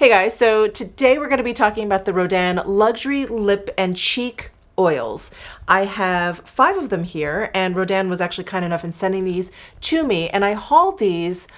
Hey guys, so today we're going to be talking about the Rodin Luxury Lip and Cheek Oils. I have 5 of them here, and Rodin was actually kind enough in sending these to me, and I hauled these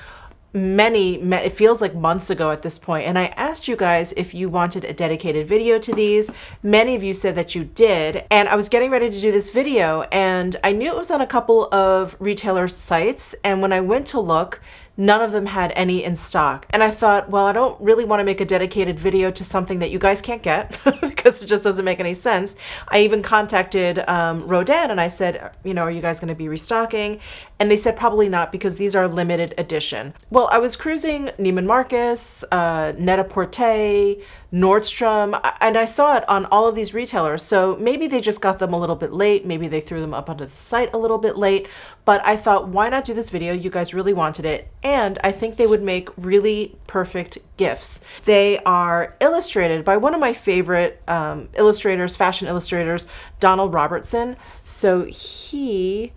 it feels like months ago at this point, and I asked you guys if you wanted a dedicated video to these. Many of you said that you did, and I was getting ready to do this video, and I knew it was on a couple of retailer sites, and when I went to look, none of them had any in stock. And I thought, well, I don't really want to make a dedicated video to something that you guys can't get because it just doesn't make any sense. I even contacted Rodin and I said, you know, are you guys going to be restocking? And they said probably not because these are limited edition. Well, I was cruising Neiman Marcus, Net-a-Porter, Nordstrom, and I saw it on all of these retailers. So maybe they just got them a little bit late. Maybe they threw them up onto the site a little bit late. But I thought, why not do this video? You guys really wanted it. And I think they would make really perfect gifts. They are illustrated by one of my favorite illustrators, fashion illustrators, Donald Robertson. So he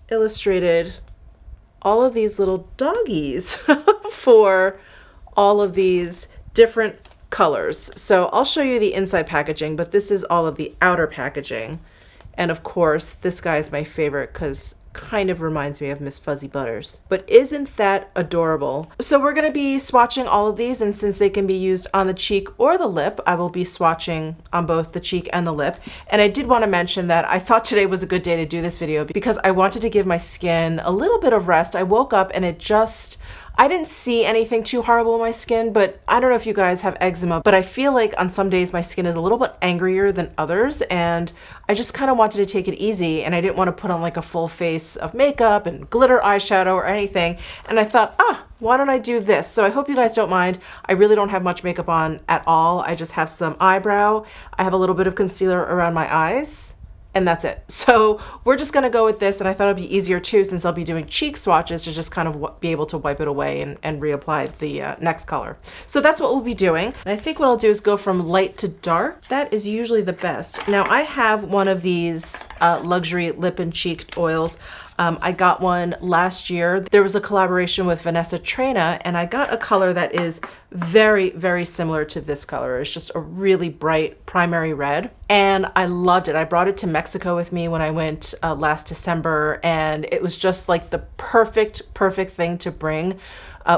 illustrated all of these little doggies for all of these different colors. So I'll show you the inside packaging, but this is all of the outer packaging. And of course, this guy is my favorite because kind of reminds me of Miss Fuzzy Butters. But isn't that adorable? So we're going to be swatching all of these, and since they can be used on the cheek or the lip, I will be swatching on both the cheek and the lip. And I did want to mention that I thought today was a good day to do this video because I wanted to give my skin a little bit of rest. I woke up and I didn't see anything too horrible in my skin, but I don't know if you guys have eczema, but I feel like on some days my skin is a little bit angrier than others, and I just kind of wanted to take it easy, and I didn't want to put on like a full face of makeup and glitter eyeshadow or anything, and I thought, why don't I do this? So I hope you guys don't mind. I really don't have much makeup on at all. I just have some eyebrow. I have a little bit of concealer around my eyes. And that's it. So we're just going to go with this, and I thought it'd be easier too since I'll be doing cheek swatches to just kind of be able to wipe it away and reapply the next color. So that's what we'll be doing. And I think what I'll do is go from light to dark. That is usually the best. Now I have one of these luxury lip and cheek oils. I got one last year. There was a collaboration with Vanessa Trena, and I got a color that is very, very similar to this color. It's just a really bright primary red, and I loved it. I brought it to Mexico with me when I went last December, and it was just like the perfect thing to bring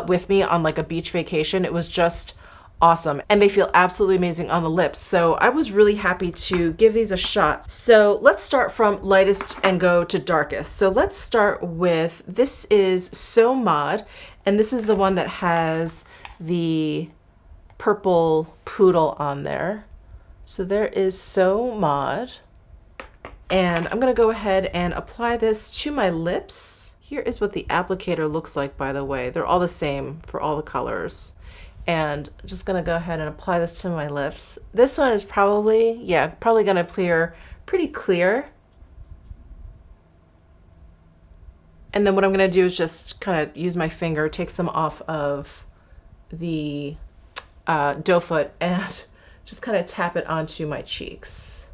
with me on like a beach vacation. It was just awesome, and they feel absolutely amazing on the lips. So I was really happy to give these a shot. So let's start from lightest and go to darkest. So let's start with, this is So Mod, and this is the one that has the purple poodle on there. So there is So Mod, and I'm gonna go ahead and apply this to my lips. Here is what the applicator looks like, by the way. They're all the same for all the colors. And I'm just gonna go ahead and apply this to my lips. This one is probably gonna appear pretty clear. And then what I'm gonna do is just kind of use my finger, take some off of the doe foot, and just kind of tap it onto my cheeks.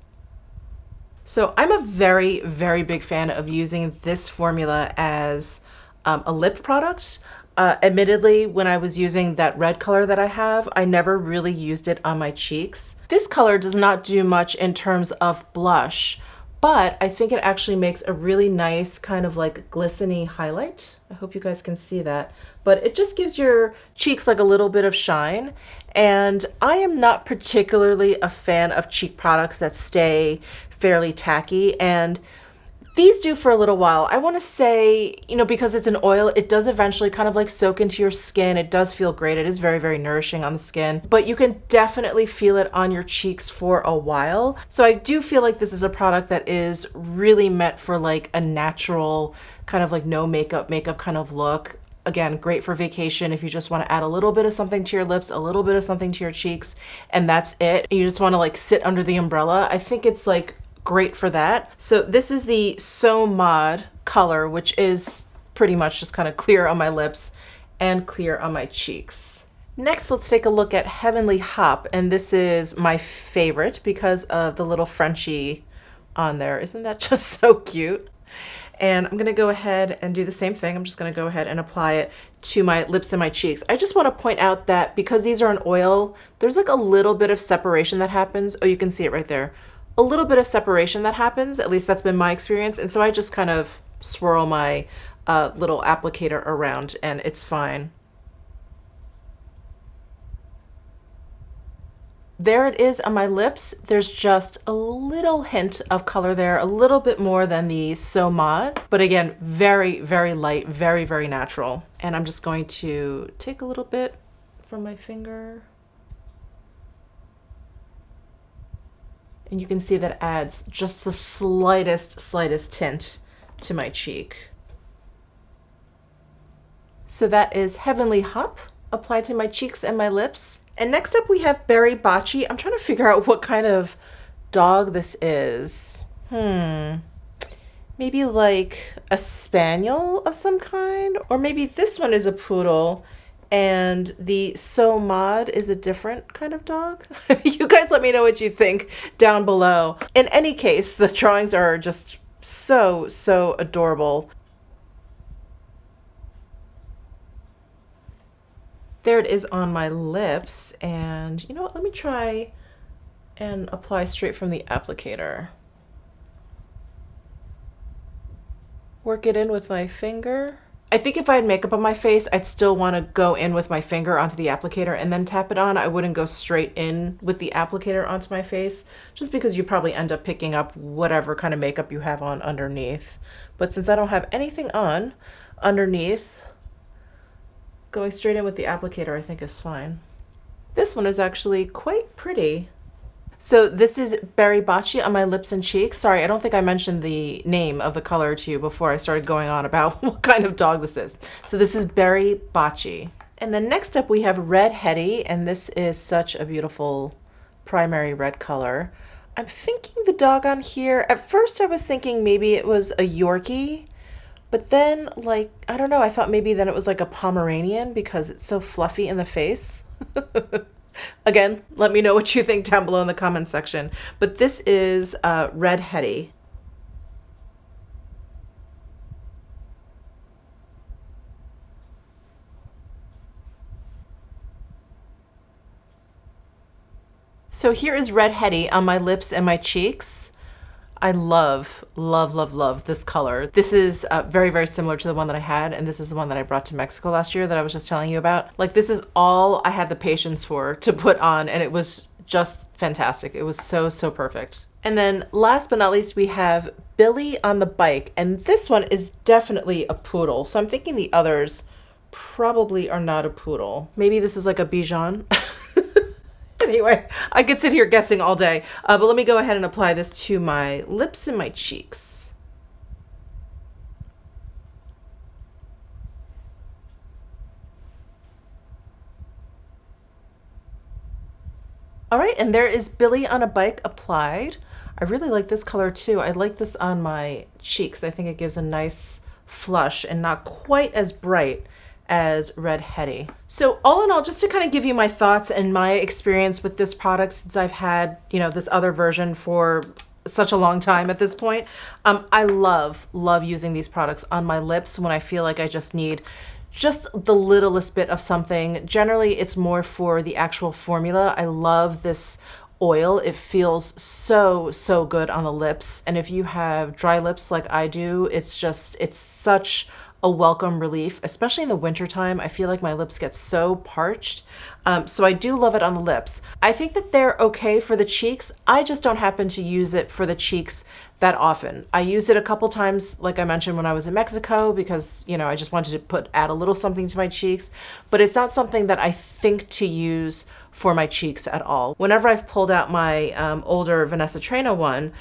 So I'm a very, very big fan of using this formula as a lip product. Admittedly, when I was using that red color that I have, I never really used it on my cheeks. This color does not do much in terms of blush, but I think it actually makes a really nice kind of like glistening highlight. I hope you guys can see that, but it just gives your cheeks like a little bit of shine. And I am not particularly a fan of cheek products that stay fairly tacky, and these do for a little while. I want to say, you know, because it's an oil, it does eventually kind of like soak into your skin. It does feel great. It is very, very nourishing on the skin, but you can definitely feel it on your cheeks for a while. So I do feel like this is a product that is really meant for like a natural kind of like no makeup kind of look. Again, great for vacation if you just want to add a little bit of something to your lips, a little bit of something to your cheeks, and that's it. You just want to like sit under the umbrella. I think it's like great for that. So this is the So Mod color, which is pretty much just kind of clear on my lips and clear on my cheeks. Next, let's take a look at Heavenly Hop, and this is my favorite because of the little Frenchie on there. Isn't that just so cute? And I'm gonna go ahead and do the same thing. I'm just gonna go ahead and apply it to my lips and my cheeks. I just wanna point out that because these are an oil, there's like a little bit of separation that happens. Oh, you can see it right there. A little bit of separation that happens, at least that's been my experience. And so I just kind of swirl my little applicator around and it's fine. There it is on my lips. There's just a little hint of color there, a little bit more than the So Mod, but again, very, very light, very, very natural. And I'm just going to take a little bit from my finger. And you can see that adds just the slightest tint to my cheek. So that is Heavenly Hop applied to my cheeks and my lips. And next up we have Berry Bochy. I'm trying to figure out what kind of dog this is. Maybe like a spaniel of some kind, or maybe this one is a poodle and the So Mod is a different kind of dog. You guys let me know what you think down below. In any case, the drawings are just so adorable. There it is on my lips, and you know what, let me try and apply straight from the applicator. Work it in with my finger. I think if I had makeup on my face, I'd still want to go in with my finger onto the applicator and then tap it on. I wouldn't go straight in with the applicator onto my face, just because you probably end up picking up whatever kind of makeup you have on underneath. But since I don't have anything on underneath, going straight in with the applicator I think is fine. This one is actually quite pretty. So this is Berry Bochy on my lips and cheeks. Sorry, I don't think I mentioned the name of the color to you before I started going on about what kind of dog this is. So this is Berry Bochy. And then next up we have Red Hetty, and this is such a beautiful primary red color. I'm thinking the dog on here, at first I was thinking maybe it was a Yorkie, but then, like, I don't know, I thought maybe then it was like a Pomeranian because it's so fluffy in the face. Again, let me know what you think down below in the comments section. But this is Red Hetty. So here is Red Hetty on my lips and my cheeks. I love this color. This is very similar to the one that I had, and this is the one that I brought to Mexico last year that I was just telling you about. Like, this is all I had the patience for to put on, and it was just fantastic. It was so perfect. And then last but not least, we have Billy on the Bike, and this one is definitely a poodle. So I'm thinking the others probably are not a poodle. Maybe this is like a Bichon. Anyway, I could sit here guessing all day, but let me go ahead and apply this to my lips and my cheeks. All right, and there is Billy on a Bike applied. I really like this color too. I like this on my cheeks. I think it gives a nice flush and not quite as bright as Red Hetty. So all in all, just to kind of give you my thoughts and my experience with this product since I've had, you know, this other version for such a long time at this point, I love using these products on my lips when I feel like I just need just the littlest bit of something. Generally, it's more for the actual formula. I love this oil. It feels so good on the lips. And if you have dry lips like I do, it's such a welcome relief, especially in the wintertime. I feel like my lips get so parched. So I do love it on the lips. I think that they're okay for the cheeks. I just don't happen to use it for the cheeks that often. I used it a couple times, like I mentioned, when I was in Mexico, because, you know, I just wanted to add a little something to my cheeks, but it's not something that I think to use for my cheeks at all. Whenever I've pulled out my older Vanessa Trena one,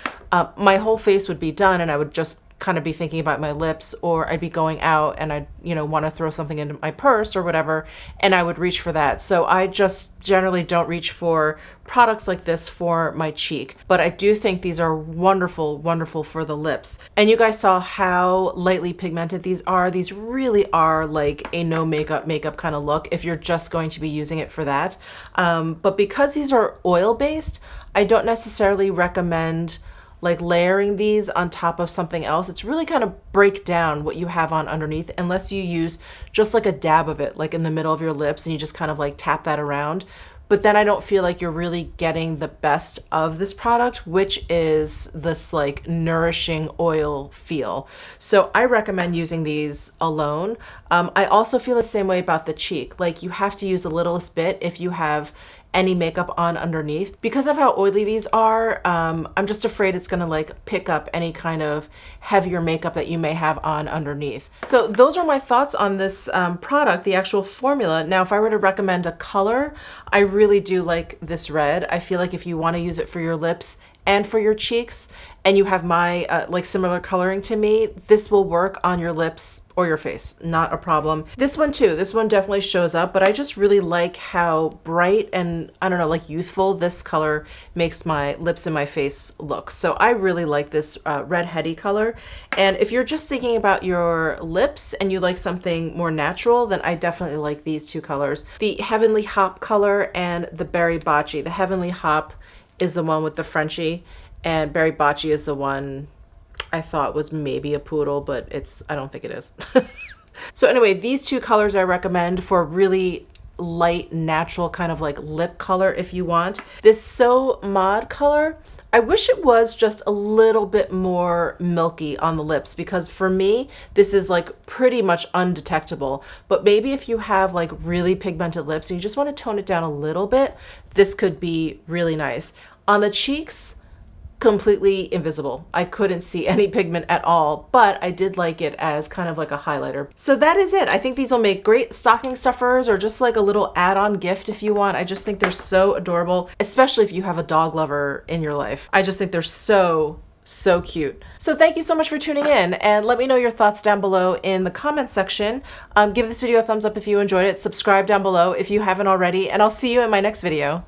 my whole face would be done and I would just kind of be thinking about my lips, or I'd be going out and I'd, you know, want to throw something into my purse or whatever, and I would reach for that. So I just generally don't reach for products like this for my cheek, but I do think these are wonderful for the lips. And you guys saw how lightly pigmented these are. These really are like a no makeup kind of look if you're just going to be using it for that. But because these are oil based, I don't necessarily recommend like layering these on top of something else, it's really kind of break down what you have on underneath, unless you use just like a dab of it, like in the middle of your lips, and you just kind of like tap that around. But then I don't feel like you're really getting the best of this product, which is this like nourishing oil feel. So I recommend using these alone. I also feel the same way about the cheek. Like you have to use the littlest bit if you have any makeup on underneath. Because of how oily these are, I'm just afraid it's gonna like pick up any kind of heavier makeup that you may have on underneath. So those are my thoughts on this product, the actual formula. Now, if I were to recommend a color, I really do like this red. I feel like if you want to use it for your lips and for your cheeks, and you have my like similar coloring to me, this will work on your lips or your face, not a problem. This one too, this one definitely shows up, but I just really like how bright and I don't know, like youthful this color makes my lips and my face look. So I really like this red heady color. And if you're just thinking about your lips and you like something more natural, then I definitely like these two colors. The Heavenly Hop color and the Berry Bochy. The Heavenly Hop is the one with the Frenchie, and Berry Bochy is the one I thought was maybe a poodle, but I don't think it is. So anyway, these two colors I recommend for really light, natural kind of like lip color if you want. This So Mod color, I wish it was just a little bit more milky on the lips, because for me, this is like pretty much undetectable. But maybe if you have like really pigmented lips and you just want to tone it down a little bit, this could be really nice. On the cheeks, completely invisible. I couldn't see any pigment at all, but I did like it as kind of like a highlighter. So that is it. I think these will make great stocking stuffers or just like a little add-on gift if you want. I just think they're so adorable, especially if you have a dog lover in your life. I just think they're so cute. So thank you so much for tuning in, and let me know your thoughts down below in the comment section. Give this video a thumbs up if you enjoyed it. Subscribe down below if you haven't already, and I'll see you in my next video.